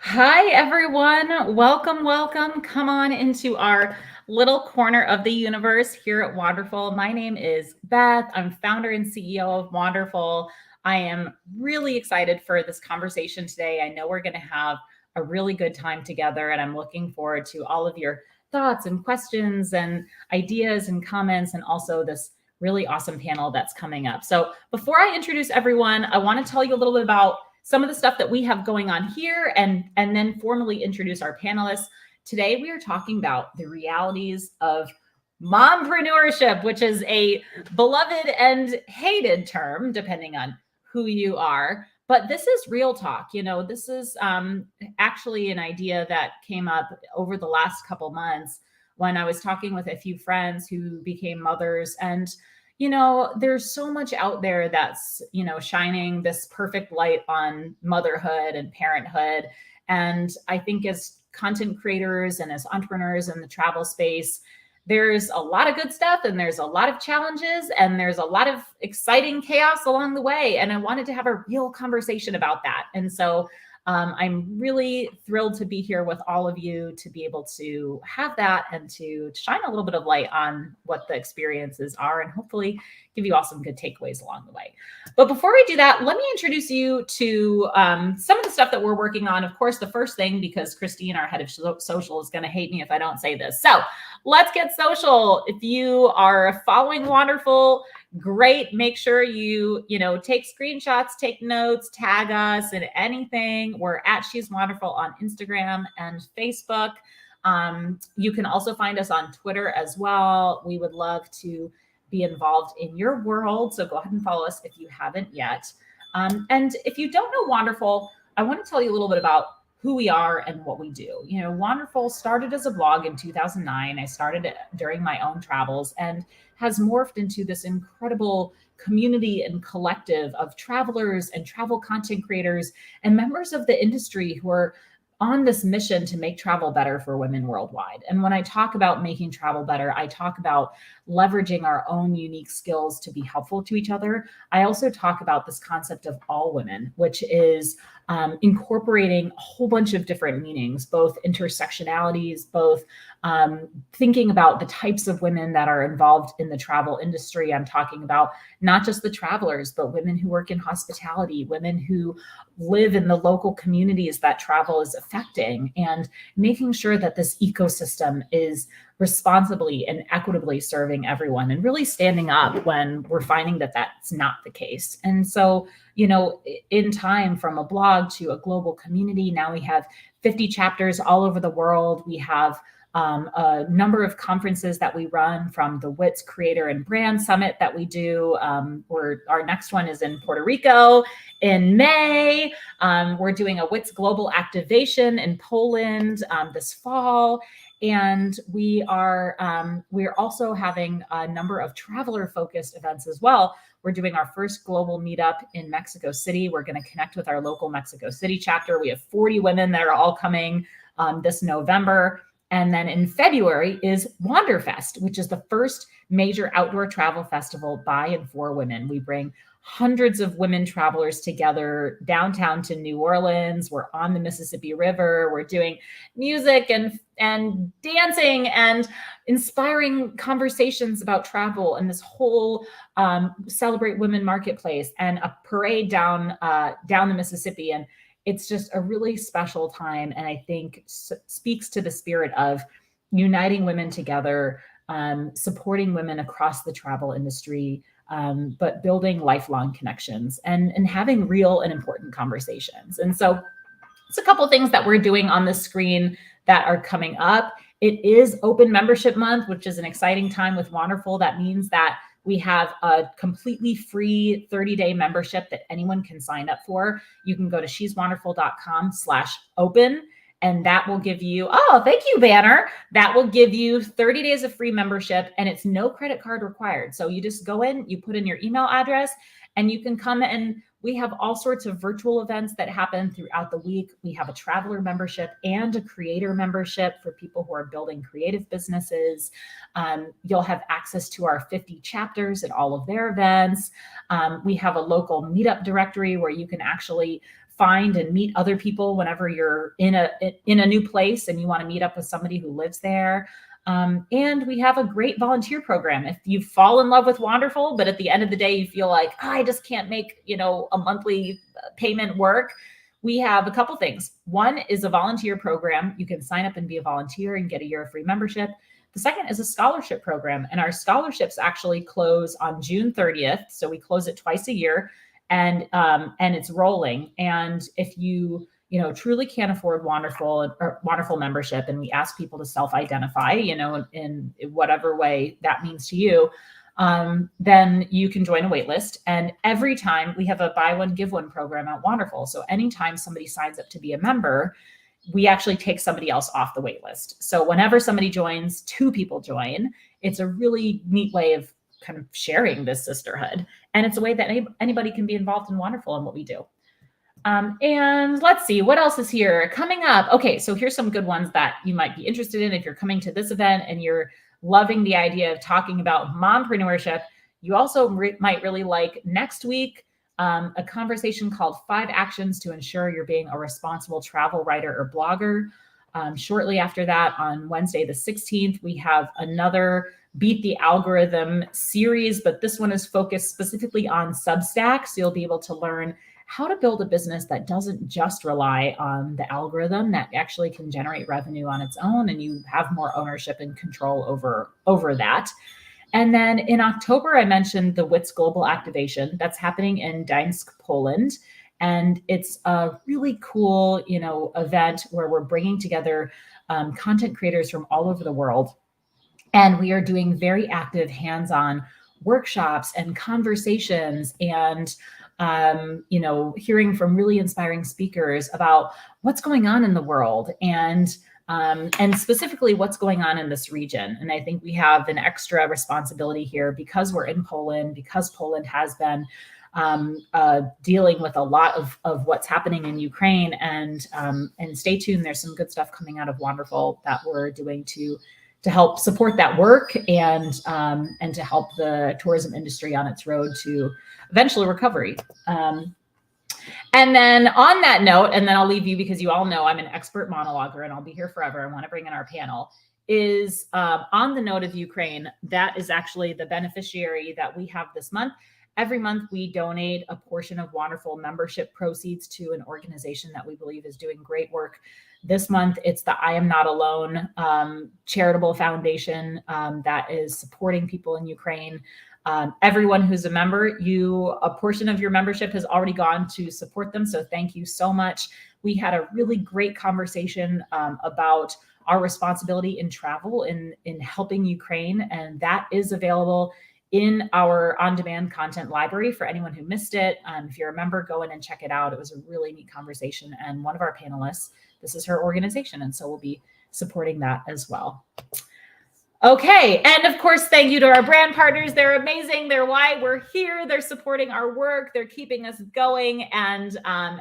Hi, everyone. Welcome, welcome. Come on into our little corner of the universe here at Wonderful. My name is Beth. I'm founder and CEO of Wonderful. I am really excited for this conversation today. I know we're going to have a really good time together, and I'm looking forward to all of your thoughts and questions and ideas and comments, and also this really awesome panel that's coming up. So before I introduce everyone, I want to tell you a little bit about some of the stuff that we have going on here and then formally introduce our panelists. Today, we are talking about the realities of mompreneurship, which is a beloved and hated term, depending on who you are. But this is real talk. This is actually an idea that came up over the last couple months when I was talking with a few friends who became mothers. And there's so much out there that's, shining this perfect light on motherhood and parenthood. And I think as content creators and as entrepreneurs in the travel space, there's a lot of good stuff and there's a lot of challenges and there's a lot of exciting chaos along the way. And I wanted to have a real conversation about that. And so I'm really thrilled to be here with all of you to be able to have that and to shine a little bit of light on what the experiences are and hopefully give you all some good takeaways along the way. But before we do that, let me introduce you to some of the stuff that we're working on. Of course, the first thing, because Christine, our head of social, is going to hate me if I don't say this. So let's get social. If you are following Wonderful, great. Make sure you take screenshots, take notes, tag us in anything. We're at She's Wonderful on Instagram and Facebook. You can also find us on Twitter as well. We would love to be involved in your world. So go ahead and follow us if you haven't yet. And if you don't know Wonderful, I want to tell you a little bit about who we are and what we do. Wonderful started as a blog in 2009. I started it during my own travels and has morphed into this incredible community and collective of travelers and travel content creators and members of the industry who are on this mission to make travel better for women worldwide. And when I talk about making travel better, I talk about leveraging our own unique skills to be helpful to each other. I also talk about this concept of all women, which is incorporating a whole bunch of different meanings, both intersectionalities, both thinking about the types of women that are involved in the travel industry. I'm talking about not just the travelers, but women who work in hospitality, women who live in the local communities that travel is affecting, and making sure that this ecosystem is responsibly and equitably serving everyone and really standing up when we're finding that that's not the case. And so, in time, from a blog to a global community, now we have 50 chapters all over the world. We have a number of conferences that we run, from the WITS Creator and Brand Summit that we do. Our next one is in Puerto Rico in May. We're doing a WITS Global Activation in Poland this fall. And we're also having a number of traveler-focused events as well. We're doing our first global meetup in Mexico City. We're going to connect with our local Mexico City chapter. We have 40 women that are all coming this November. And then in February is Wanderfest, which is the first major outdoor travel festival by and for women. We bring hundreds of women travelers together downtown to New Orleans. We're on the Mississippi River. We're doing music and dancing and inspiring conversations about travel, and this whole Celebrate Women marketplace and a parade down the Mississippi. And it's just a really special time, and I think speaks to the spirit of uniting women together, supporting women across the travel industry, but building lifelong connections and having real and important conversations. And so it's a couple of things that we're doing on the screen that are coming up. It is Open Membership Month, which is an exciting time with Wonderful. That means that we have a completely free 30-day membership that anyone can sign up for. You can go to sheswonderful.com/open, and that will give you, thank you, Banner. That will give you 30 days of free membership, and it's no credit card required. So you just go in, you put in your email address, And you can come, and we have all sorts of virtual events that happen throughout the week. We have a traveler membership and a creator membership for people who are building creative businesses. You'll have access to our 50 chapters at all of their events. We have a local meetup directory where you can actually find and meet other people whenever you're in a new place and you want to meet up with somebody who lives there. And we have a great volunteer program. If you fall in love with Wonderful, but at the end of the day, you feel like, oh, I just can't make, a monthly payment work. We have a couple things. One is a volunteer program. You can sign up and be a volunteer and get a year of free membership. The second is a scholarship program. And our scholarships actually close on June 30th. So we close it twice a year, and it's rolling. And if you truly can't afford Wonderful membership, and we ask people to self-identify, in whatever way that means to you, then you can join a wait list. And every time we have a buy one, give one program at Wonderful. So anytime somebody signs up to be a member, we actually take somebody else off the wait list. So whenever somebody joins, 2 people join. It's a really neat way of kind of sharing this sisterhood. And it's a way that anybody can be involved in Wonderful and what we do. And let's see, what else is here coming up? Okay, so here's some good ones that you might be interested in if you're coming to this event and you're loving the idea of talking about mompreneurship. You also might really like next week a conversation called 5 Actions to Ensure You're Being a Responsible Travel Writer or Blogger. Shortly after that, on Wednesday the 16th, we have another Beat the Algorithm series, but this one is focused specifically on Substack. So you'll be able to learn how to build a business that doesn't just rely on the algorithm, that actually can generate revenue on its own, and you have more ownership and control over that. And then in October, I mentioned the WITS Global Activation that's happening in Gdańsk, Poland. And it's a really cool, event where we're bringing together content creators from all over the world. And we are doing very active hands-on workshops and conversations and hearing from really inspiring speakers about what's going on in the world and specifically what's going on in this region. And I think we have an extra responsibility here because we're in Poland, because Poland has been dealing with a lot of what's happening in Ukraine. And stay tuned. There's some good stuff coming out of Wonderful that we're doing to help support that work and to help the tourism industry on its road to eventual recovery. And then on that note, and then I'll leave you because you all know I'm an expert monologuer and I'll be here forever. I want to bring in our panel, is on the note of Ukraine. That is actually the beneficiary that we have this month. Every month we donate a portion of Wonderful membership proceeds to an organization that we believe is doing great work. This month, it's the I Am Not Alone charitable foundation that is supporting people in Ukraine. Everyone who's a member, a portion of your membership has already gone to support them. So thank you so much. We had a really great conversation about our responsibility in travel in helping Ukraine. And that is available in our on-demand content library for anyone who missed it. If you're a member, go in and check it out. It was a really neat conversation. And one of our panelists, this is her organization. And so we'll be supporting that as well. Okay. And of course, thank you to our brand partners. They're amazing. They're why we're here. They're supporting our work. They're keeping us going. And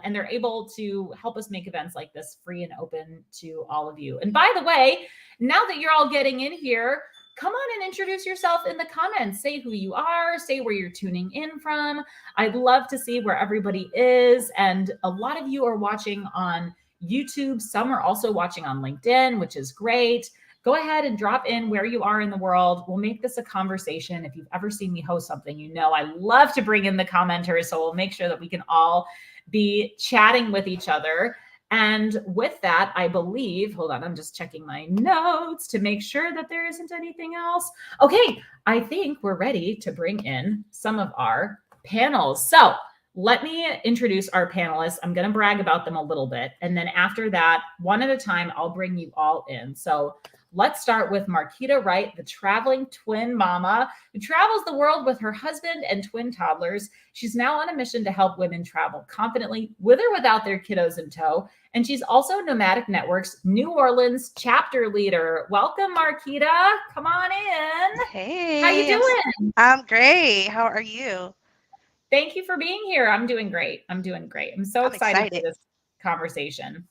they're able to help us make events like this free and open to all of you. And by the way, now that you're all getting in here, come on and introduce yourself in the comments. Say who you are, say where you're tuning in from. I'd love to see where everybody is. And a lot of you are watching on YouTube. Some are also watching on LinkedIn, which is great. Go ahead and drop in where you are in the world. We'll make this a conversation. If you've ever seen me host something, you know I love to bring in the commenters. So we'll make sure that we can all be chatting with each other. And with that, I believe, hold on, I'm just checking my notes to make sure that there isn't anything else. Okay, I think we're ready to bring in some of our panels. So let me introduce our panelists. I'm going to brag about them a little bit. And then after that, one at a time, I'll bring you all in. So let's start with Marquita Wright, the traveling twin mama who travels the world with her husband and twin toddlers. She's now on a mission to help women travel confidently with or without their kiddos in tow. And she's also Nomadic Network's New Orleans chapter leader. Welcome, Marquita. Come on in. Hey. How you doing? I'm great. How are you? Thank you for being here. I'm doing great. I'm so I'm excited for excited. this conversation.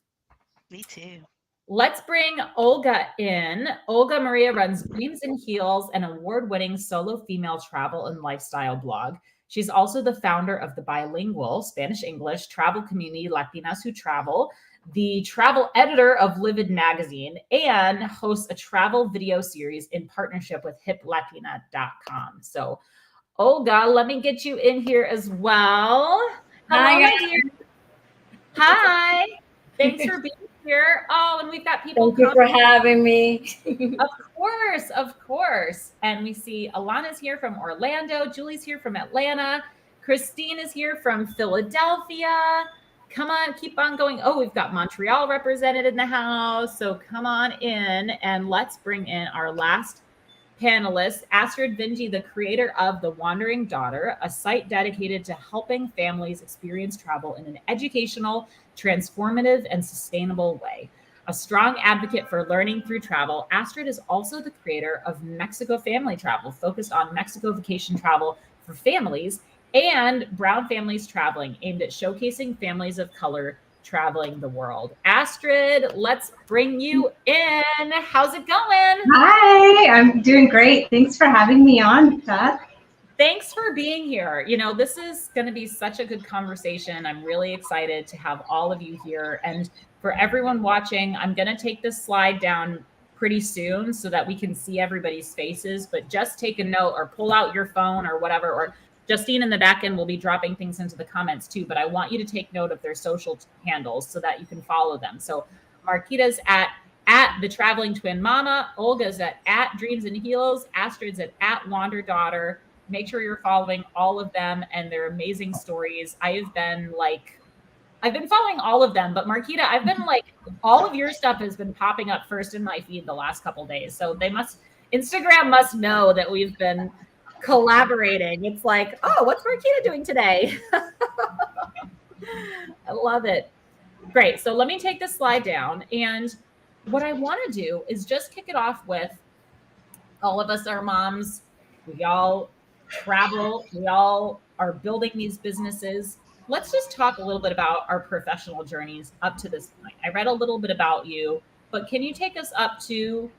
Me too. Let's bring Olga in. Olga Maria runs Dreams in Heels, an award-winning solo female travel and lifestyle blog. She's also the founder of the bilingual Spanish-English travel community Latinas Who Travel, the travel editor of Livid magazine, and hosts a travel video series in partnership with hiplatina.com. So, Olga, let me get you in here as well. Hello, Hi, my dear. guys. Hi. Thanks for being here. Oh, and we've got people Thank you coming. for having me. Of course, of course. And we see Alana's here from Orlando. Julie's here from Atlanta. Christine is here from Philadelphia. Come on, keep on going. Oh, we've got Montreal represented in the house. So come on in and let's bring in our last panelist, Astrid Vinji, the creator of The Wandering Daughter, a site dedicated to helping families experience travel in an educational, transformative, and sustainable way. A strong advocate for learning through travel, Astrid is also the creator of Mexico Family Travel, focused on Mexico vacation travel for families, and Brown Families Traveling, aimed at showcasing families of color traveling the world. Astrid, let's bring you in. How's it going? Hi, I'm doing great. Thanks for having me on, Beth. Thanks for being here. You know, this is going to be such a good conversation. I'm really excited to have all of you here. And for everyone watching, I'm going to take this slide down pretty soon so that we can see everybody's faces. But just take a note or pull out your phone or whatever, or Justine in the back end will be dropping things into the comments too. But I want you to take note of their social handles so that you can follow them. So Marquita's at the Traveling Twin Mama, Olga's at Dreams and Heels, Astrid's at Wander Daughter. Make sure you're following all of them and their amazing stories. I've been following all of them, but Marquita, I've been all of your stuff has been popping up first in my feed the last couple days. So Instagram must know that we've been collaborating. It's like, oh, what's Marquita doing today? I love it. Great. So let me take this slide down. And what I want to do is just kick it off with all of us are moms. We all travel. We all are building these businesses. Let's just talk a little bit about our professional journeys up to this point. I read a little bit about you, but can you take us up to,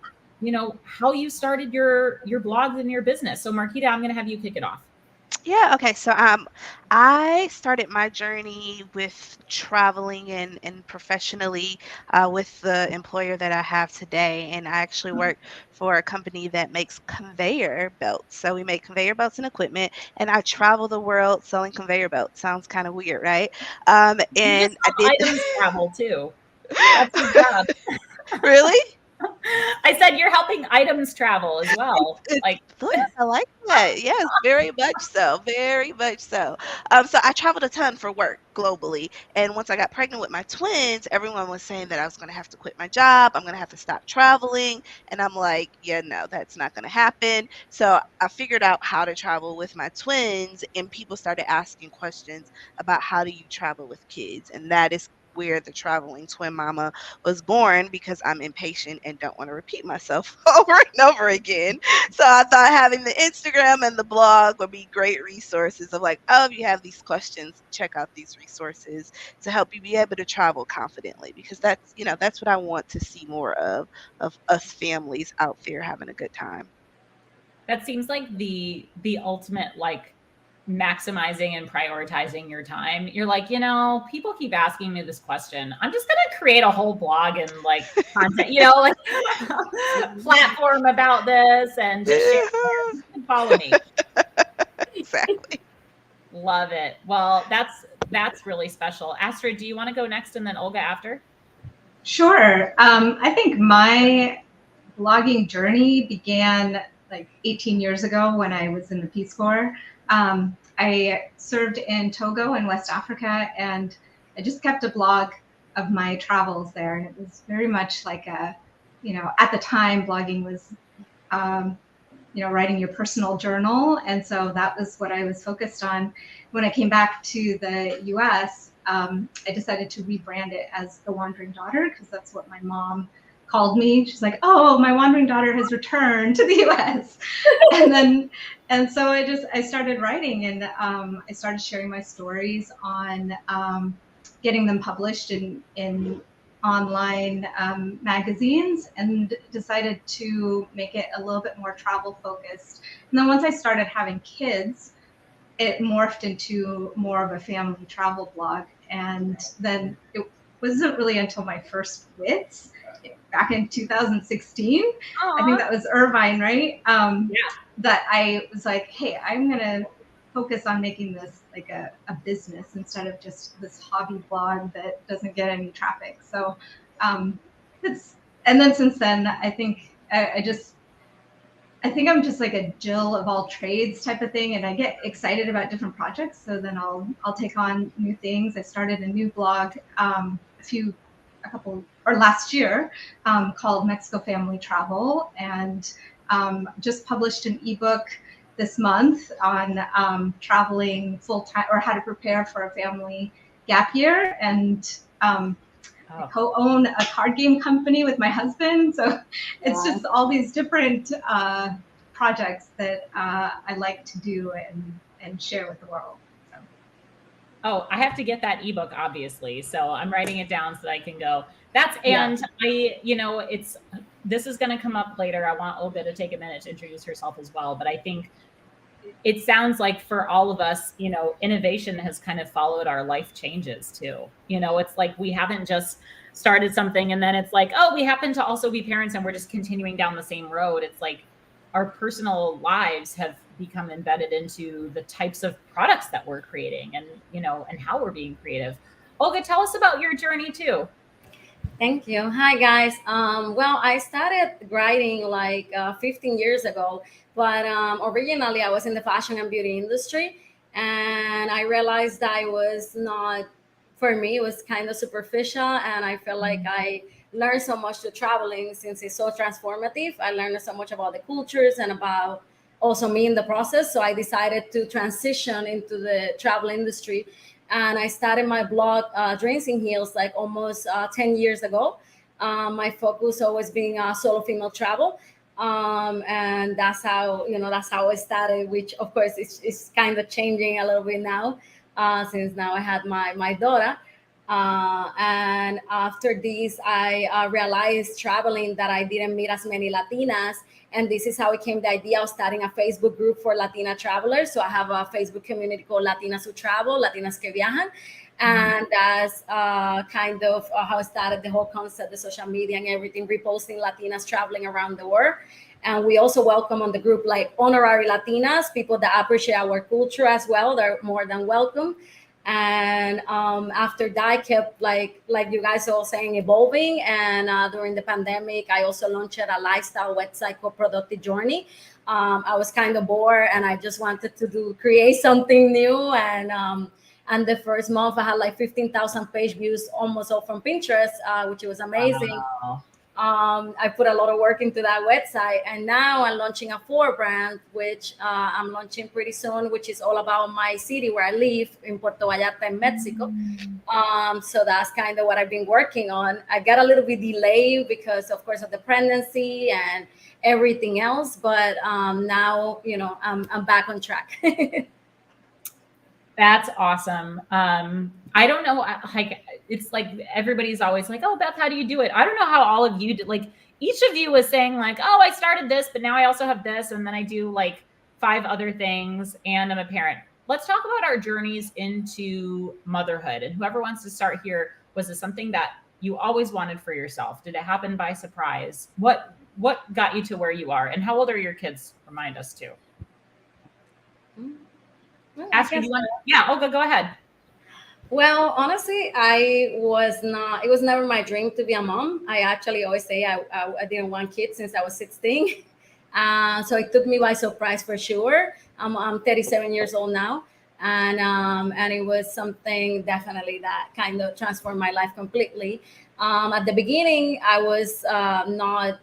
how you started your blogs and your business? So Marquita, I'm going to have you kick it off. Yeah, okay. So I started my journey with traveling and professionally with the employer that I have today. And I actually work for a company that makes conveyor belts. So we make conveyor belts and equipment, and I travel the world selling conveyor belts. Sounds kind of weird, right? You just And I help did. items travel too. That's your job. Really? I said you're helping items travel as well. Yes, I like that. Yes, very much so. Very much so. So I traveled a ton for work globally. And once I got pregnant with my twins, everyone was saying that I was going to have to quit my job. I'm going to have to stop traveling. And I'm like, yeah, no, that's not going to happen. So I figured out how to travel with my twins, and people started asking questions about how do you travel with kids. And that is where the traveling twin mama was born, because I'm impatient and don't want to repeat myself over and over again. So I thought having the Instagram and the blog would be great resources of like, oh, if you have these questions, check out these resources to help you be able to travel confidently, because that's what I want to see more of us families out there having a good time. that seems like the ultimate maximizing and prioritizing your time. You're like, people keep asking me this question. I'm just gonna create a whole blog and content, platform about this and just share it. You can follow me. Exactly. Love it. Well, that's really special. Astrid, do you want to go next and then Olga after? Sure. I think my blogging journey began 18 years ago when I was in the Peace Corps. I served in Togo in West Africa, and I just kept a blog of my travels there. And it was very much like at the time, blogging was, writing your personal journal. And so that was what I was focused on. When I came back to the US, I decided to rebrand it as The Wandering Daughter, because that's what my mom called me. She's like, "Oh, my wandering daughter has returned to the U.S." and so I started writing, and I started sharing my stories on getting them published in online magazines, and decided to make it a little bit more travel focused. And then once I started having kids, it morphed into more of a family travel blog. And then it wasn't really until my first WITS back in 2016, I think that was Irvine, right? That I was like, hey, I'm gonna focus on making this like a business instead of just this hobby blog that doesn't get any traffic. So and then since then, I think I think I'm just like a Jill of all trades type of thing, and I get excited about different projects. So then I'll take on new things. I started a new blog last year called Mexico Family Travel, and just published an ebook this month on traveling full time, or how to prepare for a family gap year. And I co-own a card game company with my husband. So it's just all these different projects that I like to do and share with the world. So. Oh, I have to get that ebook, obviously. So I'm writing it down so that I can go. This is going to come up later. I want Olga to take a minute to introduce herself as well. But I think it sounds like for all of us, innovation has kind of followed our life changes too. It's like we haven't just started something and then it's like, oh, we happen to also be parents and we're just continuing down the same road. It's like our personal lives have become embedded into the types of products that we're creating and, and how we're being creative. Olga, tell us about your journey too. Thank you. Hi, guys. Well, I started writing like 15 years ago, but originally I was in the fashion and beauty industry, and I realized that it was not for me. It was kind of superficial, and I felt like I learned so much through traveling since it's so transformative. I learned so much about the cultures and about also me in the process. So I decided to transition into the travel industry. And I started my blog, Dreams in Heels, like almost 10 years ago. My focus always being solo female travel. And that's how it started, which of course is kind of changing a little bit now, since now I had my daughter. And after this, I realized traveling that I didn't meet as many Latinas. And this is how it came the idea of starting a Facebook group for Latina travelers. So I have a Facebook community called Latinas Who Travel, Latinas Que Viajan. And that's kind of how I started the whole concept, the social media and everything, reposting Latinas traveling around the world. And we also welcome on the group like honorary Latinas, people that appreciate our culture as well. They're more than welcome. And after that, I kept like you guys are all saying, evolving. And during the pandemic, I also launched a lifestyle website called Productive Journey. I was kind of bored, and I just wanted to create something new. And the first month, I had like 15,000 page views, almost all from Pinterest, which was amazing. Wow. I put a lot of work into that website, and now I'm launching a 4 brand, which I'm launching pretty soon, which is all about my city where I live in Puerto Vallarta in Mexico. So that's kind of what I've been working on. I got a little bit delayed because, of course, of the pregnancy and everything else, but now I'm back on track. That's awesome. I don't know, like, it's like everybody's always like, oh, Beth, how do you do it? I don't know how all of you did. Like, each of you was saying like, oh, I started this, but now I also have this. And then I do like 5 other things, and I'm a parent. Let's talk about our journeys into motherhood. And whoever wants to start here, was this something that you always wanted for yourself? Did it happen by surprise? What got you to where you are? And how old are your kids? Remind us too. Yeah, Olga, go ahead. Well, honestly, it was never my dream to be a mom. I actually always say I didn't want kids since I was 16. So it took me by surprise for sure. I'm 37 years old now. And it was something definitely that kind of transformed my life completely. At the beginning, I was not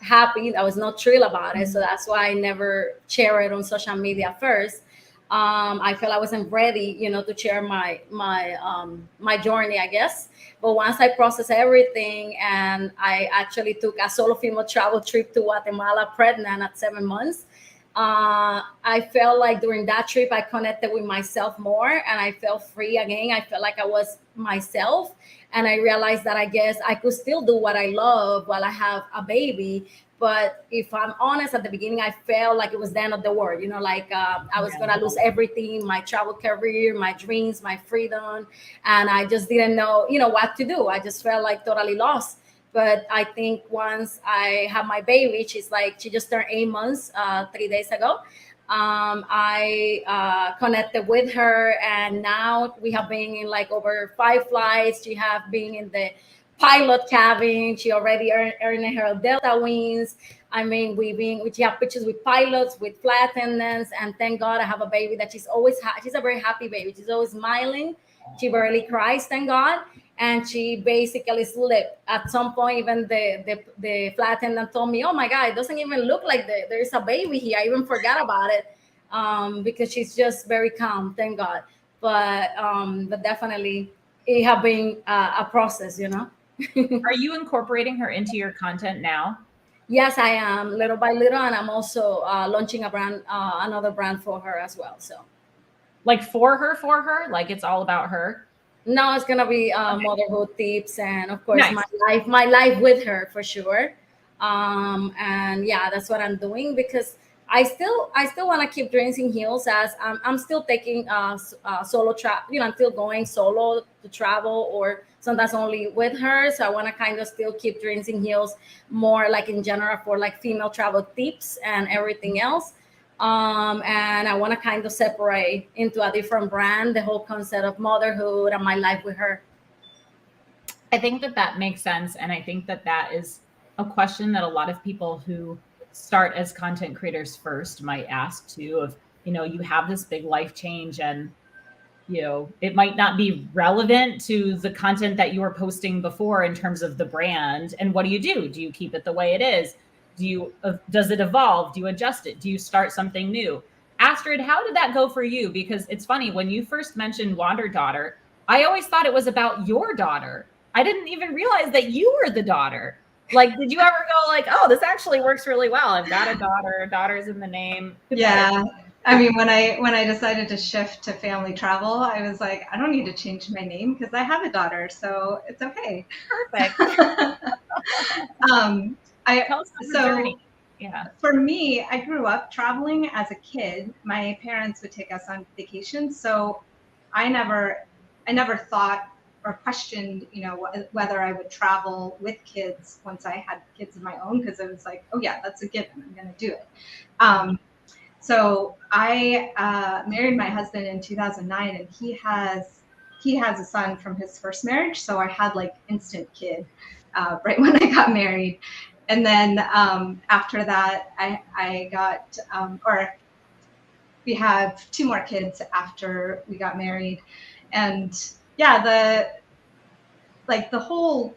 happy. I was not thrilled about it. So that's why I never share it on social media first. I felt I wasn't ready, to share my journey, I guess. But once I processed everything, and I actually took a solo female travel trip to Guatemala, pregnant at 7 months, I felt like during that trip I connected with myself more, and I felt free again. I felt like I was myself, and I realized that I guess I could still do what I love while I have a baby. But if I'm honest, at the beginning, I felt like it was the end of the world. Like I was gonna lose everything: my travel career, my dreams, my freedom, and I just didn't know, what to do. I just felt like totally lost. But I think once I have my baby, she just turned 8 months 3 days ago. I connected with her, and now we have been in like over 5 flights. She have been in the pilot cabin. She already earning her Delta wings. I mean, we have pictures with pilots, with flight attendants, and thank God I have a baby that she's always she's a very happy baby. She's always smiling. She barely cries, thank God. And she basically slipped at some point. Even the flight attendant told me, "Oh my God, it doesn't even look like there's a baby here. I even forgot about it," because she's just very calm, thank God. But definitely it have been a process. Are you incorporating her into your content now? Yes, I am, little by little, and I'm also launching another brand for her as well. So, like for her, like it's all about her. No, it's gonna be motherhood tips, and of course Nice. my life with her for sure. And yeah, that's what I'm doing, because I still want to keep dreams in heels, as I'm still taking solo travel. I'm still going solo to travel, or sometimes only with her. So I want to kind of still keep dreams in heels more, like in general, for like female travel tips and everything else. And I want to kind of separate into a different brand the whole concept of motherhood and my life with her. I think that makes sense. And I think that is a question that a lot of people who start as content creators first might ask too, of, you have this big life change, and, it might not be relevant to the content that you were posting before in terms of the brand. And what do? Do you keep it the way it is? Does it evolve? Do you adjust it? Do you start something new? Astrid, how did that go for you? Because it's funny, when you first mentioned Wander Daughter, I always thought it was about your daughter. I didn't even realize that you were the daughter. Like, did you ever go like, oh, this actually works really well? I've got a daughter. Daughter's in the name. Yeah. I mean, when I decided to shift to family travel, I was like, I don't need to change my name because I have a daughter, so it's okay. Perfect. Tell us about your journey. Yeah. For me, I grew up traveling as a kid. My parents would take us on vacation, so I never thought or questioned, whether I would travel with kids once I had kids of my own, because it was like, oh yeah, that's a given. I'm going to do it. So I married my husband in 2009, and he has a son from his first marriage. So I had like instant kid right when I got married. And then after that, I got, or we have 2 more kids after we got married. And yeah, the whole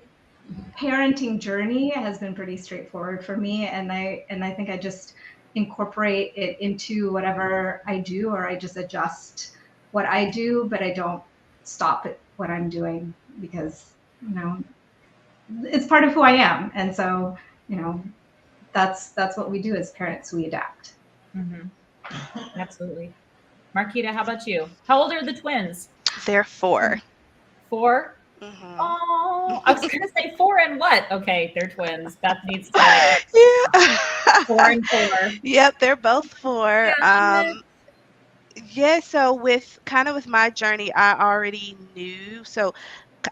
parenting journey has been pretty straightforward for me. And I think I just incorporate it into whatever I do, or I just adjust what I do, but I don't stop at what I'm doing, because, it's part of who I am. And so, that's what we do as parents. We adapt. Mm-hmm. Absolutely. Marquita, how about you? How old are the twins? They're 4. 4? Mm-hmm. Oh, I was going to say 4 and what? Okay, they're twins. That needs to Yeah. 4 and 4. Yep, they're both 4. Yeah, So with my journey, I already knew. So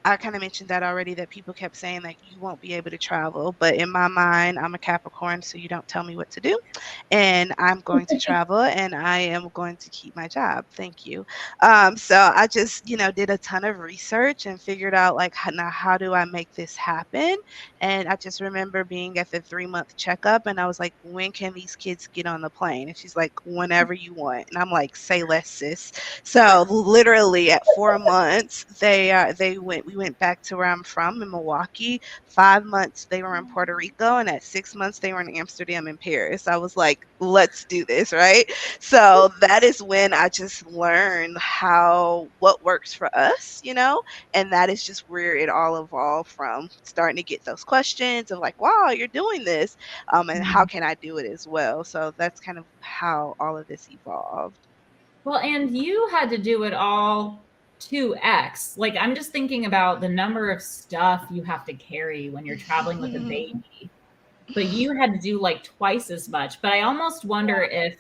I kind of mentioned that already, that people kept saying like, you won't be able to travel. But in my mind, I'm a Capricorn, so you don't tell me what to do. And I'm going to travel, and I am going to keep my job. Thank you. So I just, did a ton of research and figured out like, how do I make this happen? And I just remember being at the 3-month checkup, and I was like, when can these kids get on the plane? And she's like, whenever you want. And I'm like, say less, sis. So literally at 4 months, they went we went back to where I'm from in Milwaukee. 5 months they were in Puerto Rico, and at 6 months they were in Amsterdam and Paris. I was like, let's do this, right? So that is when I just learned what works for us, and that is just where it all evolved from, starting to get those questions of like, wow, you're doing this, and how can I do it as well? So that's kind of how all of this evolved. Well, and you had to do it all 2x. Like, I'm just thinking about the number of stuff you have to carry when you're traveling with a baby, but you had to do like twice as much. But I almost wonder if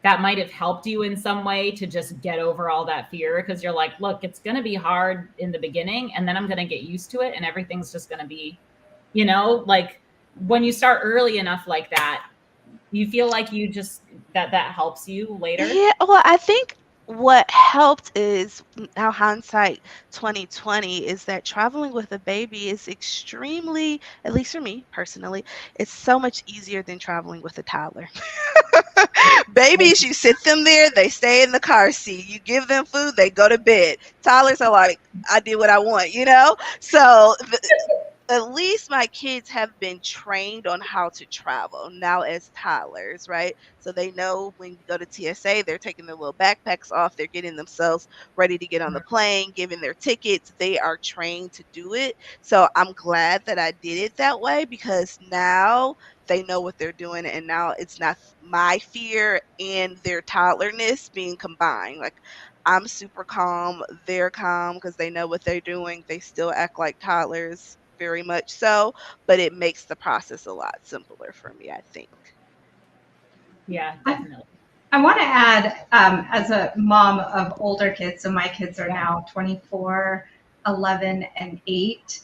that might have helped you in some way to just get over all that fear, because you're like, look, it's going to be hard in the beginning, and then I'm going to get used to it, and everything's just going to be, like when you start early enough like that, you feel like you just that helps you later. Yeah, well, I think what helped is now hindsight 2020 is that traveling with a baby is extremely, at least for me personally, it's so much easier than traveling with a toddler. Babies, you sit them there, they stay in the car seat. You give them food, they go to bed. Toddlers are like, I did what I want, So at least my kids have been trained on how to travel now as toddlers, right? So they know when you go to TSA, they're taking their little backpacks off, they're getting themselves ready to get on the plane, giving their tickets. They are trained to do it. So I'm glad that I did it that way, because now they know what they're doing, and now it's not my fear and their toddlerness being combined. Like, I'm super calm, they're calm because they know what they're doing. They still act like toddlers, very much so, but it makes the process a lot simpler for me, I think. Yeah, definitely. I want to add, as a mom of older kids, so my kids are now 24, 11, and 8.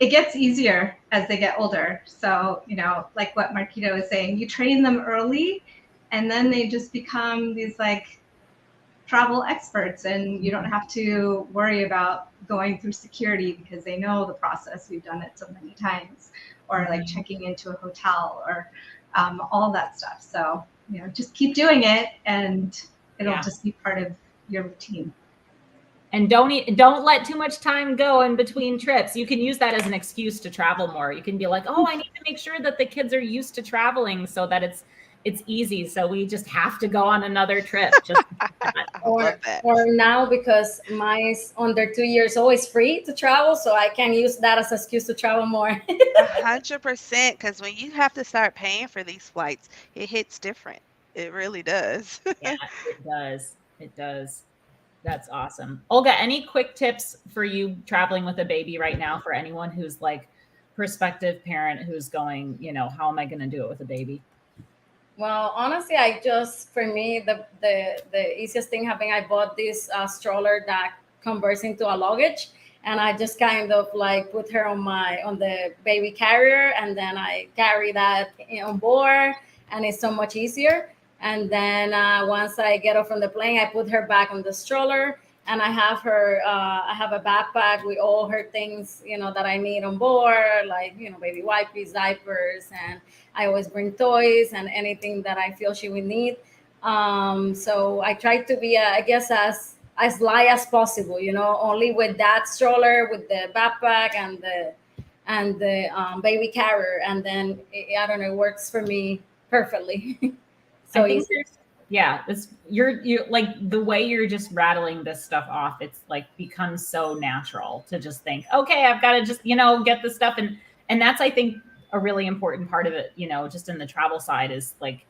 It gets easier as they get older. So, like what Marquita was saying, you train them early, and then they just become these like travel experts, and you don't have to worry about going through security because they know the process. We've done it so many times, or like checking into a hotel, or all that stuff. So, just keep doing it, and it'll just be part of your routine. And don't let too much time go in between trips. You can use that as an excuse to travel more. You can be like, oh, I need to make sure that the kids are used to traveling so that it's easy. So we just have to go on another trip. Just or now, because mine's under 2 years old, is free to travel, so I can use that as an excuse to travel more. 100%, because when you have to start paying for these flights, it hits different. It really does. Yeah, it does. It does. That's awesome. Olga, any quick tips for you traveling with a baby right now for anyone who's like prospective parent who's going, how am I going to do it with a baby? Well, honestly, for me, the easiest thing happened, I bought this stroller that converts into a luggage, and I just kind of like put her on the baby carrier, and then I carry that on board, and it's so much easier. And then once I get off from the plane, I put her back on the stroller, and I have a backpack with all her things, that I need on board, like, baby wipes, diapers, and I always bring toys and anything that I feel she will need. So I try to be, I guess, as light as possible, only with that stroller, with the backpack and the baby carrier. And then, I don't know, it works for me perfectly. So I think you're like, the way you're just rattling this stuff off, it's like becomes so natural to just think, okay, I've got to just, get the stuff. And that's, I think, a really important part of it, just in the travel side, is like,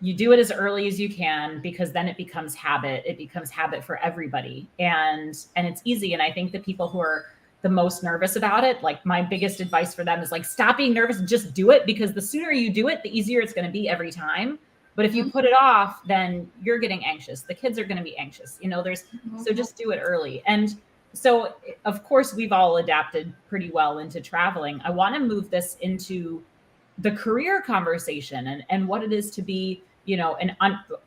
you do it as early as you can, because then it becomes habit. It becomes habit for everybody. And it's easy. And I think the people who are the most nervous about it, like, my biggest advice for them is like, stop being nervous and just do it, because the sooner you do it, the easier it's going to be every time. But if you put it off, then you're getting anxious. The kids are going to be anxious. So just do it early. And so, of course, we've all adapted pretty well into traveling. I want to move this into the career conversation and what it is to be, a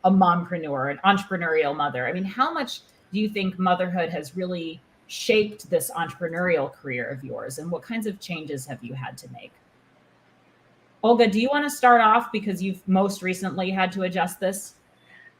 mompreneur, an entrepreneurial mother. I mean, how much do you think motherhood has really shaped this entrepreneurial career of yours, and what kinds of changes have you had to make? Olga, do you want to start off, because you've most recently had to adjust this?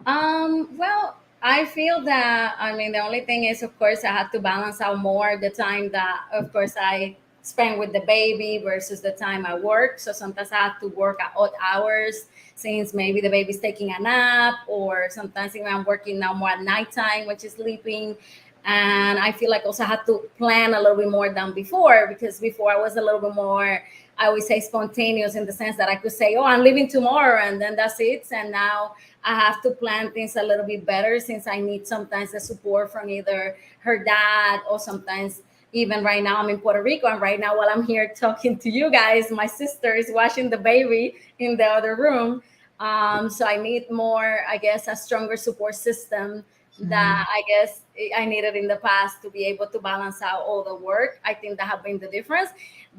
Well, I feel that, I mean, the only thing is, of course, I have to balance out more the time that, of course, I spend with the baby versus the time I work. So sometimes I have to work at odd hours since maybe the baby's taking a nap, or sometimes even I'm working now more at nighttime, which is sleeping. And I feel like also I have to plan a little bit more than before, because before I was a little bit more, I always say spontaneous, in the sense that I could say, oh, I'm leaving tomorrow, and then that's it. And now I have to plan things a little bit better, since I need sometimes the support from either her dad, or sometimes even right now I'm in Puerto Rico, and right now while I'm here talking to you guys, my sister is watching the baby in the other room. So I need more, I guess, a stronger support system that I guess I needed in the past to be able to balance out all the work. I think that have been the difference.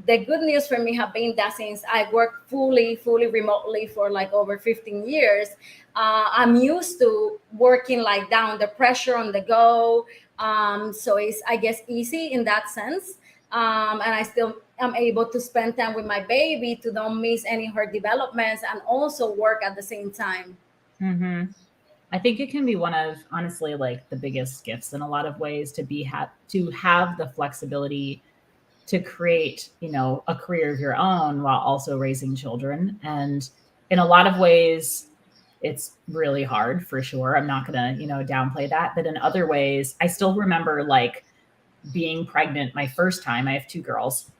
The good news for me have been that since I work fully remotely for like over 15 years, I'm used to working like down the pressure on the go. So it's, I guess, easy in that sense. And I still am able to spend time with my baby to don't miss any of her developments, and also work at the same time. Mm-hmm. I think it can be one of, honestly, like the biggest gifts in a lot of ways to to have the flexibility to create, a career of your own while also raising children. And in a lot of ways, it's really hard, for sure. I'm not gonna, downplay that. But in other ways, I still remember like being pregnant my first time. I have two girls.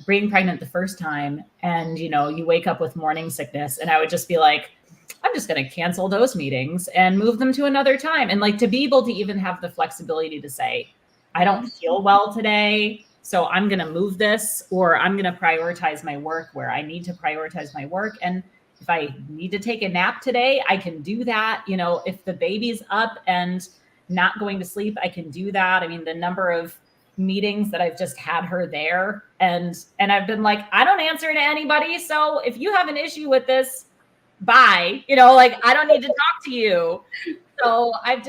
Being pregnant the first time, and you wake up with morning sickness, and I would just be like, I'm just going to cancel those meetings and move them to another time. And like to be able to even have the flexibility to say, I don't feel well today, so I'm going to move this, or I'm going to prioritize my work where I need to prioritize my work. And if I need to take a nap today, I can do that. If the baby's up and not going to sleep, I can do that. I mean, the number of meetings that I've just had her there, and I've been like, I don't answer to anybody, so if you have an issue with this, bye. Like I don't need to talk to you. So I've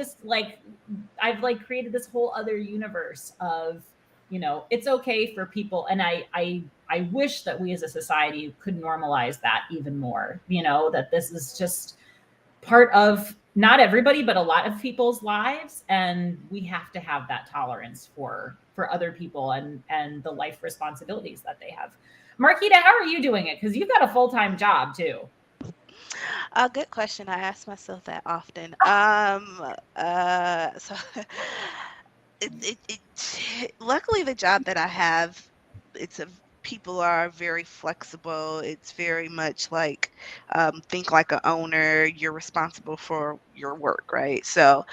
like created this whole other universe of, it's okay for people. And I wish that we as a society could normalize that even more, that this is just part of not everybody, but a lot of people's lives. And we have to have that tolerance for other people and the life responsibilities that they have. Marquita, how are you doing it? Because you've got a full-time job too. A good question. I ask myself that often. So luckily the job that I have, it's a people are very flexible. It's very much like think like an owner. You're responsible for your work, right? So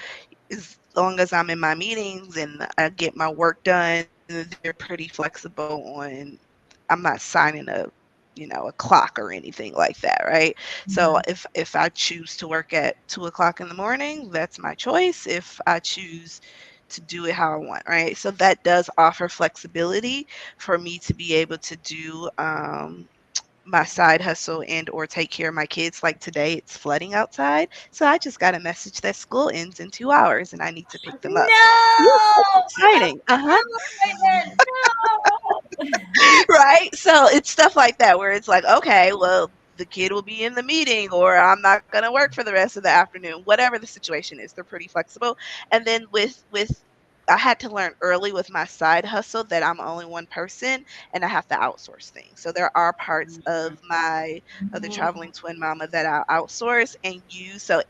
as long as I'm in my meetings and I get my work done, they're pretty flexible on. I'm not signing a clock or anything like that, right? So if I choose to work at 2 o'clock in the morning, that's my choice. If I choose to do it how I want, right? So that does offer flexibility for me to be able to do my side hustle and or take care of my kids. Like today it's flooding outside, so I just got a message that school ends in 2 hours and I need to pick them up. Yeah, that's No, exciting. disappointment. No. Right, so it's stuff like that where it's like, okay, well, the kid will be in the meeting, or I'm not going to work for the rest of the afternoon, whatever the situation is. They're pretty flexible. And then with I had to learn early with my side hustle that I'm only one person and I have to outsource things. So there are parts of the traveling twin mama that I outsource and use. So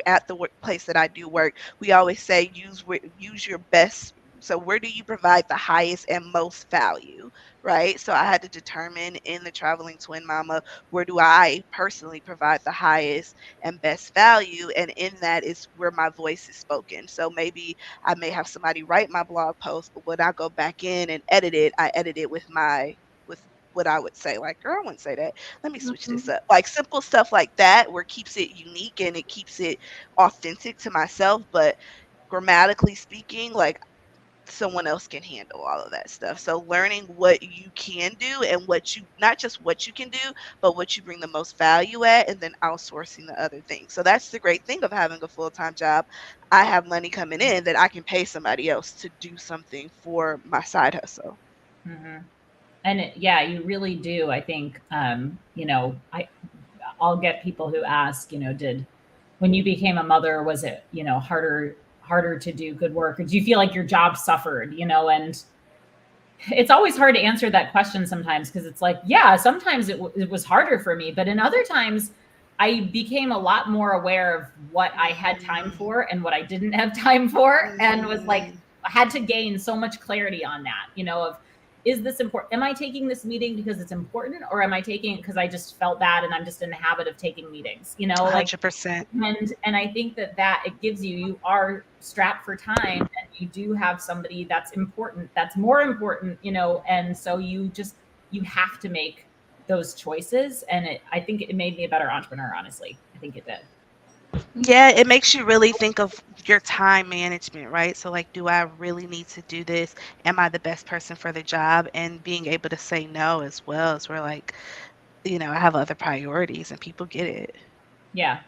at the place that I do work, we always say use your best. So where do you provide the highest and most value, right? So I had to determine in the traveling twin mama, where do I personally provide the highest and best value? And in that is where my voice is spoken. So maybe I may have somebody write my blog post, but when I go back in and edit it, I edit it with what I would say, like, girl, I wouldn't say that. Let me switch this up. Like simple stuff like that, where it keeps it unique and it keeps it authentic to myself. But grammatically speaking, like someone else can handle all of that stuff. So learning what you can do and what you, not just what you can do, but what you bring the most value at, and then outsourcing the other things. So that's the great thing of having a full-time job. I have money coming in that I can pay somebody else to do something for my side hustle. And yeah, you really do. I think, I'll get people who ask, when you became a mother, was it, harder to do good work? Or do you feel like your job suffered, and it's always hard to answer that question sometimes, because it's like, yeah, sometimes it was harder for me, but in other times I became a lot more aware of what I had time for and what I didn't have time for, and was like, I had to gain so much clarity on that, of, is this important? Am I taking this meeting because it's important, or am I taking it because I just felt bad and I'm just in the habit of taking meetings, like, 100%. and I think that it gives you are strapped for time, and you do have somebody that's important, that's more important, and so you have to make those choices. And I think it made me a better entrepreneur, honestly. I think it did. Yeah, it makes you really think of your time management, right? So like, do I really need to do this? Am I the best person for the job? And being able to say no as well, as we're like, I have other priorities, and people get it. Yeah.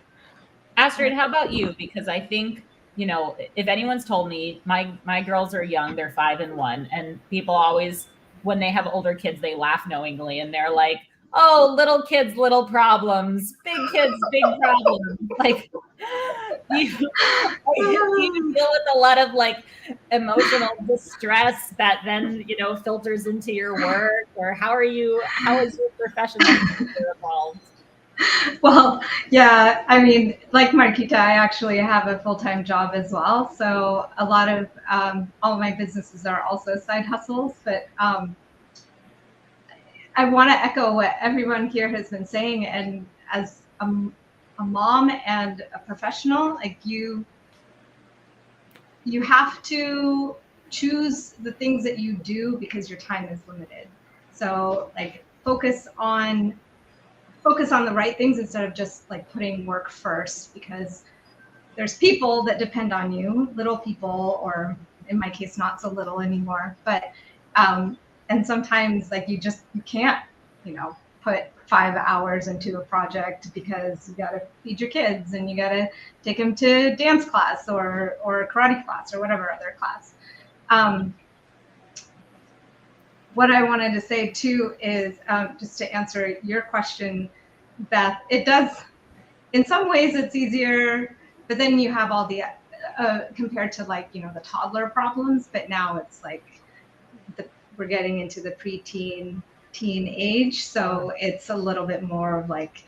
Astrid, how about you? Because I think, if anyone's told me, my girls are young, they're 5 and 1, and people always, when they have older kids, they laugh knowingly, and they're like, "Oh, little kids, little problems. Big kids, big problems." Like, do you deal with a lot of like emotional distress that then, filters into your work? Or how is your professional career evolved? Well, yeah, I mean, like Marquita, I actually have a full-time job as well. So a lot of all of my businesses are also side hustles. But I want to echo what everyone here has been saying. And as a mom and a professional, like you have to choose the things that you do because your time is limited. So like focus on the right things instead of just like putting work first, because there's people that depend on you, little people, or in my case, not so little anymore. But and sometimes like you can't, put 5 hours into a project because you got to feed your kids and you got to take them to dance class or karate class or whatever other class. What I wanted to say too is just to answer your question, Beth, it does, in some ways it's easier, but then you have all the, compared to like, the toddler problems, but now it's like we're getting into the teen age. So it's a little bit more of like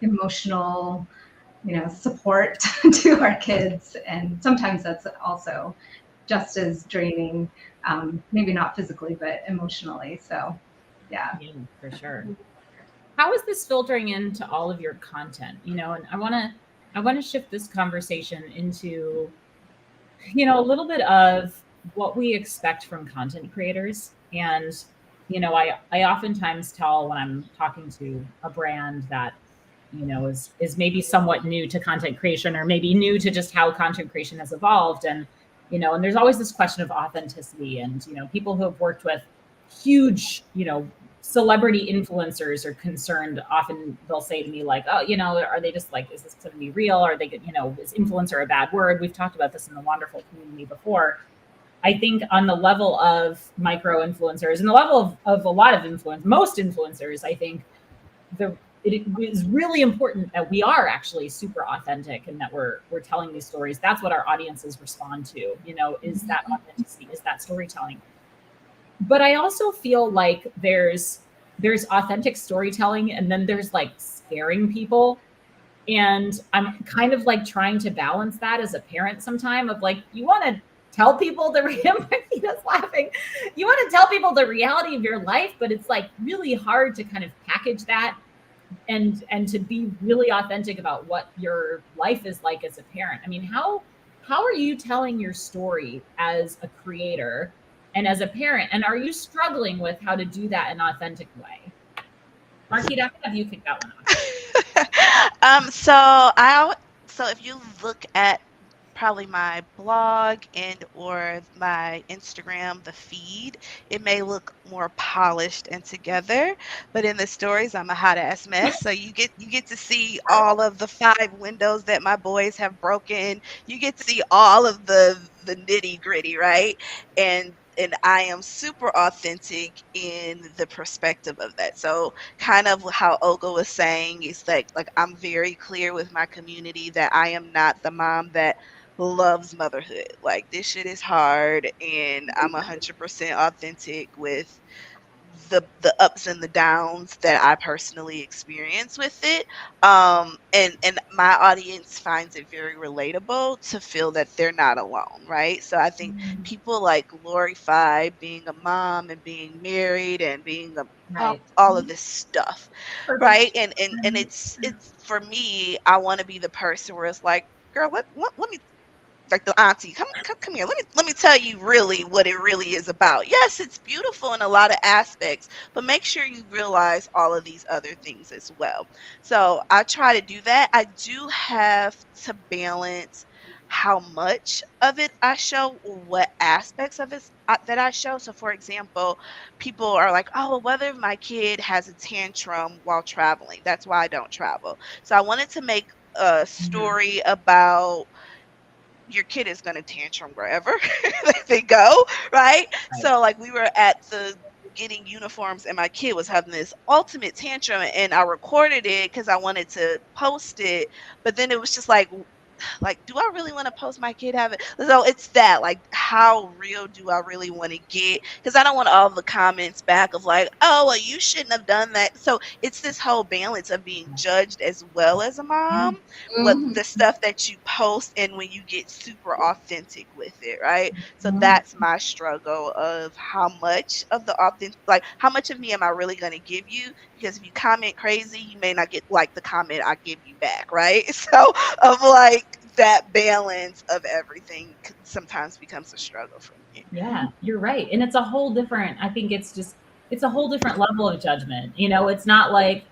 emotional, support to our kids. And sometimes that's also just as draining, maybe not physically, but emotionally. So, yeah, for sure. How is this filtering into all of your content? And I want to shift this conversation into, a little bit of what we expect from content creators. And, I oftentimes tell when I'm talking to a brand that, is maybe somewhat new to content creation, or maybe new to just how content creation has evolved. And, and there's always this question of authenticity. And, people who have worked with huge, celebrity influencers are concerned. Often they'll say to me like, "Oh, are they just like, is this going to be real? Are they, is influencer a bad word?" We've talked about this in the wonderful community before. I think on the level of micro influencers and the level of a lot of most influencers, I think it is really important that we are actually super authentic and that we're telling these stories. That's what our audiences respond to, is that authenticity, is that storytelling. But I also feel like there's authentic storytelling, and then there's like scaring people. And I'm kind of like trying to balance that as a parent sometime, of like, you want to tell people Marquita's laughing. You want to tell people the reality of your life, but it's like really hard to kind of package that and to be really authentic about what your life is like as a parent. I mean, how are you telling your story as a creator and as a parent? And are you struggling with how to do that in an authentic way? Marquita, I'm gonna have you kick that one off. So if you look at probably my blog or my Instagram, the feed, it may look more polished and together, but in the stories, I'm a hot ass mess. So you get to see all of the 5 windows that my boys have broken. You get to see all of the nitty gritty, right? And and I am super authentic in the perspective of that. So kind of how Olga was saying is like I'm very clear with my community that I am not the mom that loves motherhood. Like this shit is hard, and I'm 100% authentic with the ups and the downs that I personally experience with it. And my audience finds it very relatable to feel that they're not alone, right? So I think people like glorify being a mom and being married and being a Right. all of this stuff, right? Perfect. And it's for me, I want to be the person where it's like, girl, let me, like the auntie, come here. Let me tell you really what it really is about. Yes, it's beautiful in a lot of aspects, but make sure you realize all of these other things as well. So I try to do that. I do have to balance how much of it I show, or what aspects of it that I show. So for example, people are like, oh, well, whether my kid has a tantrum while traveling, that's why I don't travel. So I wanted to make a story about your kid is going to tantrum wherever they go, right? So like we were at the getting uniforms and my kid was having this ultimate tantrum, and I recorded it because I wanted to post it, but then it was just like, do I really want to post my kid having? So it's that, like, how real do I really want to get? Because I don't want all the comments back of like, oh, well, you shouldn't have done that. So it's this whole balance of being judged as well as a mom, what the stuff that you post, and when you get super authentic with it, right? So that's my struggle of how much of the authentic, like, how much of me am I really going to give you? Because if you comment crazy, you may not get like the comment I give you back, right? So of like that balance of everything sometimes becomes a struggle for me. Yeah, you're right. And it's a whole different, I think it's a whole different level of judgment. It's not like,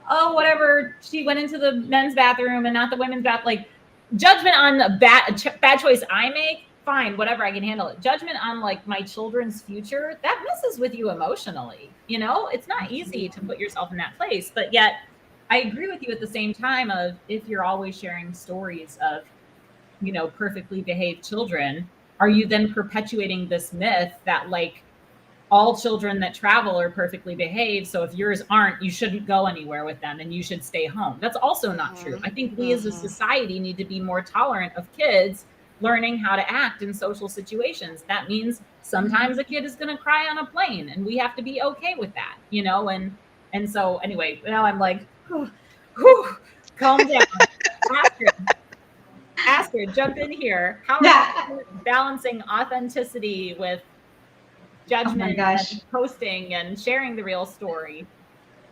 oh, whatever, she went into the men's bathroom and not the women's bath. Like judgment on a bad choice I make, fine, whatever, I can handle it. Judgment on like my children's future, that messes with you emotionally. It's not easy to put yourself in that place, but yet I agree with you at the same time of if you're always sharing stories of, perfectly behaved children, are you then perpetuating this myth that like all children that travel are perfectly behaved, so if yours aren't, you shouldn't go anywhere with them and you should stay home? That's also not true. I think we as a society need to be more tolerant of kids learning how to act in social situations. That means sometimes a kid is going to cry on a plane and we have to be okay with that, and so anyway, now I'm like, whew, calm down. Astrid, jump in here. How are you balancing authenticity with judgment and posting and sharing the real story?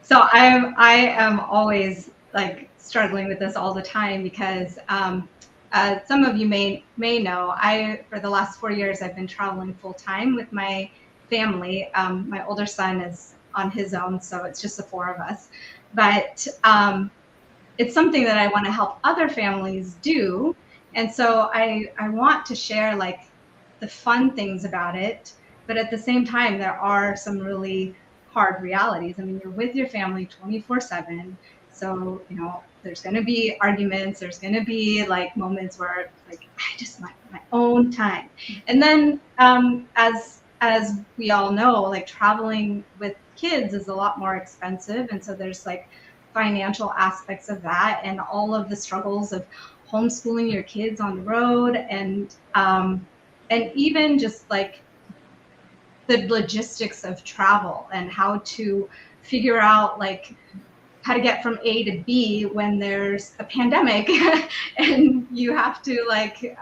So I am always like struggling with this all the time because some of you may know, for the last 4 years I've been traveling full time with my family. My older son is on his own, so it's just the four of us. But it's something that I want to help other families do. And so I want to share like the fun things about it. But at the same time, there are some really hard realities. I mean, you're with your family 24/7. So, there's going to be arguments. There's going to be like moments where like, I just want my own time. And then as we all know, like traveling with kids is a lot more expensive. And so there's like financial aspects of that and all of the struggles of homeschooling your kids on the road, and even just like the logistics of travel and how to figure out like how to get from A to B when there's a pandemic and you have to like